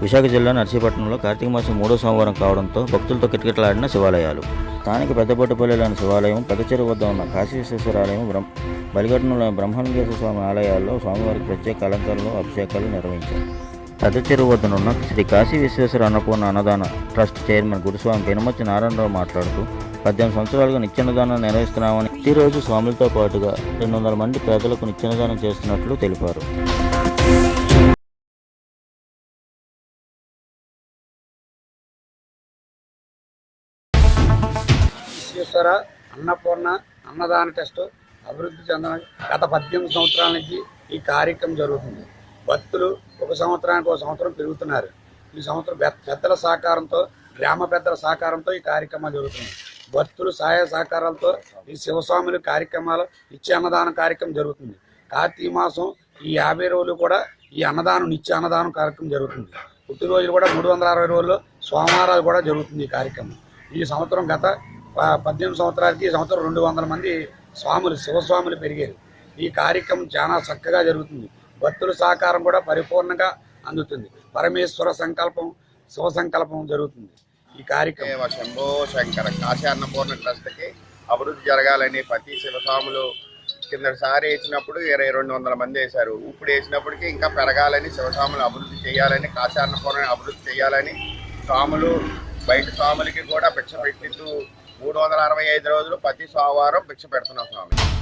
విశాఖ జిల్లా నర్సీపట్నంలో కార్తీక మాసం 3వ సోమవారం కావడంతో భక్తులతో కిటకిటలాడిన శివాలయాలు. స్థానిక పెద్దబొట్టుపల్లిలోని శివాలయం, పెద్దచెరువు వద్ద ఉన్న కాశీ విశ్వేశ్వర ఆలయం, బలిఘట్టంలోని బ్రహ్మలింగేశ్వర స్వామి ఆలయాల్లో స్వామివారికి ప్రత్యేక అలంకరణలు, అభిషేకాలు నిర్వహించారు. పెద్దచెరువు వద్దనున్న శ్రీ కాశీ విశ్వేశ్వర అన్నపూర్ణ అన్నదాన ట్రస్ట్ చైర్మన్ గురుస్వామి పెనుమచ్చి నారాయణరావు మాట్లాడుతూ 18 సంవత్సరాలుగా నిత్యాన్నదానం నిర్వహిస్తున్నామని, ప్రతిరోజు స్వాములతో పాటుగా 200 మంది పేదలకు నిత్యాన్నదానం చేస్తున్నట్లు తెలిపారు. విశ్వేశ్వర అన్నపూర్ణ అన్నదాన ట్రస్ట్ అభివృద్ధి చెందిన గత 18 సంవత్సరాల నుంచి ఈ కార్యక్రమం జరుగుతుంది. భక్తులు ఒక సంవత్సరం పెరుగుతున్నారు. ఈ సంవత్సరం పెద్దల సహకారంతో, గ్రామ పెద్దల సహకారంతో ఈ కార్యక్రమాలు జరుగుతున్నాయి. భక్తులు సహాయ సహకారాలతో ఈ శివస్వాముల కార్యక్రమాలు, నిత్య అన్నదాన కార్యక్రమం జరుగుతుంది. కార్తీక మాసం ఈ 50 రోజులు కూడా ఈ అన్నదానం, నిత్య అన్నదానం కార్యక్రమం జరుగుతుంది. పుట్టినరోజులు కూడా 360 రోజుల్లో సోమవారాలు కూడా జరుగుతుంది ఈ కార్యక్రమం. ఈ సంవత్సరం గత 18 సంవత్సరాలకి ఈ సంవత్సరం 200 మంది స్వాములు, శివస్వాములు పెరిగారు. ఈ కార్యక్రమం చాలా చక్కగా జరుగుతుంది. భక్తుల సహకారం కూడా పరిపూర్ణంగా అందుతుంది. పరమేశ్వర సంకల్పం, శివ సంకల్పం జరుగుతుంది. ఈ కార్యక్రమం శంభో శంకర కాశీ అన్నపూర్ణ ట్రస్ట్కి అభివృద్ధి జరగాలని ప్రతి శివస్వాములు కిందసారి వేసినప్పుడు 200 మంది వేశారు. ఇప్పుడు వేసినప్పటికీ ఇంకా పెరగాలని, శివస్వాములు అభివృద్ధి చేయాలని, కాశీ అన్నపూర్ణ అభివృద్ధి చేయాలని స్వాములు బయట స్వాములకి కూడా భిక్ష పెట్టిస్తూ 365 రోజులు ప్రతి సోమవారం భిక్ష పెడుతున్నాం స్వామి.